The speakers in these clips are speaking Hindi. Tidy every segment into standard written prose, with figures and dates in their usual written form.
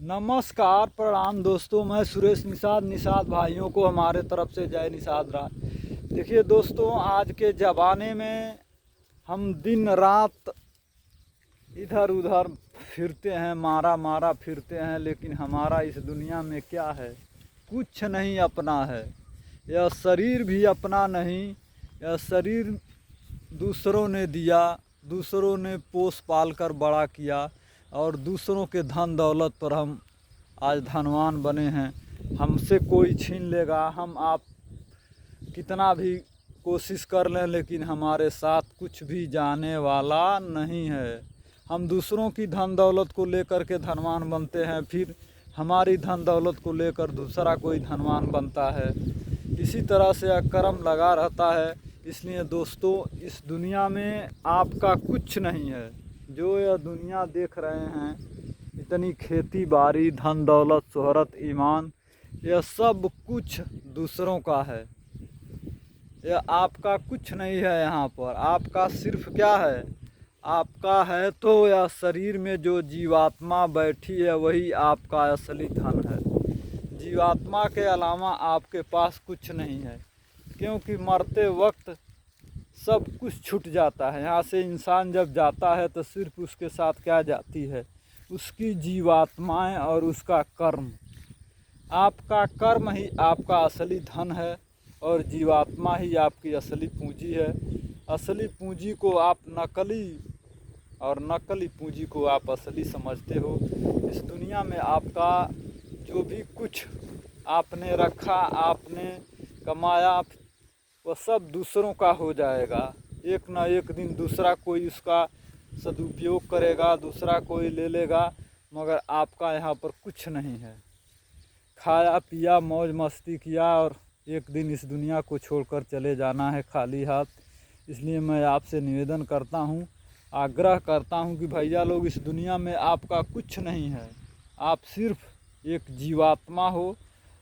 नमस्कार प्रणाम दोस्तों, मैं सुरेश निषाद भाइयों को हमारे तरफ से जय निषाद राज। देखिए दोस्तों, आज के ज़माने में हम दिन रात इधर उधर फिरते हैं, मारा फिरते हैं, लेकिन हमारा इस दुनिया में क्या है? कुछ नहीं अपना है। यह शरीर भी अपना नहीं। यह शरीर दूसरों ने दिया, दूसरों ने पोस पाल कर बड़ा किया और दूसरों के धन दौलत पर हम आज धनवान बने हैं। हमसे कोई छीन लेगा, हम आप कितना भी कोशिश कर लें, लेकिन हमारे साथ कुछ भी जाने वाला नहीं है। हम दूसरों की धन दौलत को लेकर के धनवान बनते हैं, फिर हमारी धन दौलत को लेकर दूसरा कोई धनवान बनता है। इसी तरह से कर्म लगा रहता है। इसलिए दोस्तों, इस दुनिया में आपका कुछ नहीं है। जो यह दुनिया देख रहे हैं, इतनी खेती बाड़ी, धन दौलत, शोहरत, ईमान, यह सब कुछ दूसरों का है। यह आपका कुछ नहीं है। यहाँ पर आपका सिर्फ क्या है? आपका है तो यह शरीर में जो जीवात्मा बैठी है, वही आपका असली धन है। जीवात्मा के अलावा आपके पास कुछ नहीं है, क्योंकि मरते वक्त सब कुछ छूट जाता है। यहाँ से इंसान जब जाता है तो सिर्फ उसके साथ क्या जाती है? उसकी जीवात्माएं और उसका कर्म। आपका कर्म ही आपका असली धन है और जीवात्मा ही आपकी असली पूंजी है। असली पूंजी को आप नकली और नकली पूंजी को आप असली समझते हो। इस दुनिया में आपका जो भी कुछ आपने रखा, आपने कमाया, वह सब दूसरों का हो जाएगा। एक ना एक दिन दूसरा कोई उसका सदुपयोग करेगा, दूसरा कोई ले लेगा, मगर आपका यहाँ पर कुछ नहीं है। खाया पिया, मौज मस्ती किया और एक दिन इस दुनिया को छोड़कर चले जाना है खाली हाथ। इसलिए मैं आपसे निवेदन करता हूँ, आग्रह करता हूँ कि भैया लोग, इस दुनिया में आपका कुछ नहीं है। आप सिर्फ एक जीवात्मा हो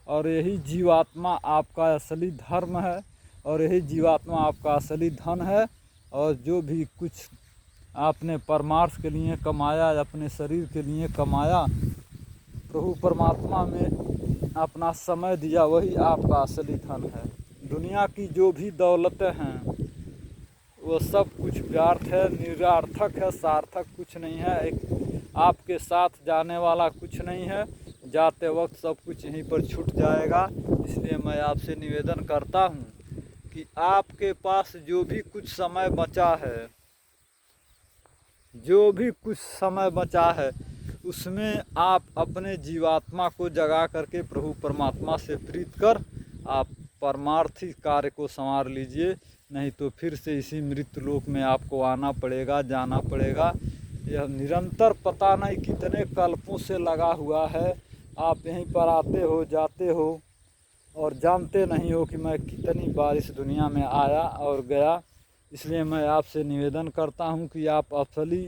और यही जीवात्मा आपका असली धर्म है और यही जीवात्मा आपका असली धन है। और जो भी कुछ आपने परमार्थ के लिए कमाया, अपने शरीर के लिए कमाया, प्रभु परमात्मा में अपना समय दिया, वही आपका असली धन है। दुनिया की जो भी दौलतें हैं वो सब कुछ व्यर्थ है, निरर्थक है, सार्थक कुछ नहीं है। एक आपके साथ जाने वाला कुछ नहीं है। जाते वक्त सब कुछ यहीं पर छूट जाएगा। इसलिए मैं आपसे निवेदन करता हूँ कि आपके पास जो भी कुछ समय बचा है, जो भी कुछ समय बचा है, उसमें आप अपने जीवात्मा को जगा करके प्रभु परमात्मा से प्रीत कर आप परमार्थी कार्य को संवार लीजिए। नहीं तो फिर से इसी मृत्यु लोक में आपको आना पड़ेगा, जाना पड़ेगा। यह निरंतर पता नहीं कितने कल्पों से लगा हुआ है। आप यहीं पर आते हो, जाते हो और जानते नहीं हो कि मैं कितनी बार इस दुनिया में आया और गया। इसलिए मैं आपसे निवेदन करता हूं कि आप असली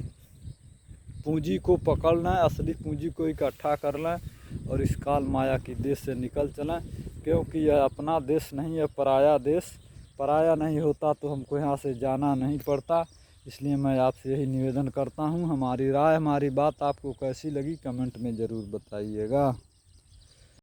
पूंजी को पकड़ लें, असली पूंजी को इकट्ठा कर लें और इस काल माया की देश से निकल चलें। क्योंकि यह अपना देश नहीं है, पराया देश। पराया नहीं होता तो हमको यहाँ से जाना नहीं पड़ता। इसलिए मैं आपसे यही निवेदन करता हूँ। हमारी राय, हमारी बात आपको कैसी लगी, कमेंट में ज़रूर बताइएगा।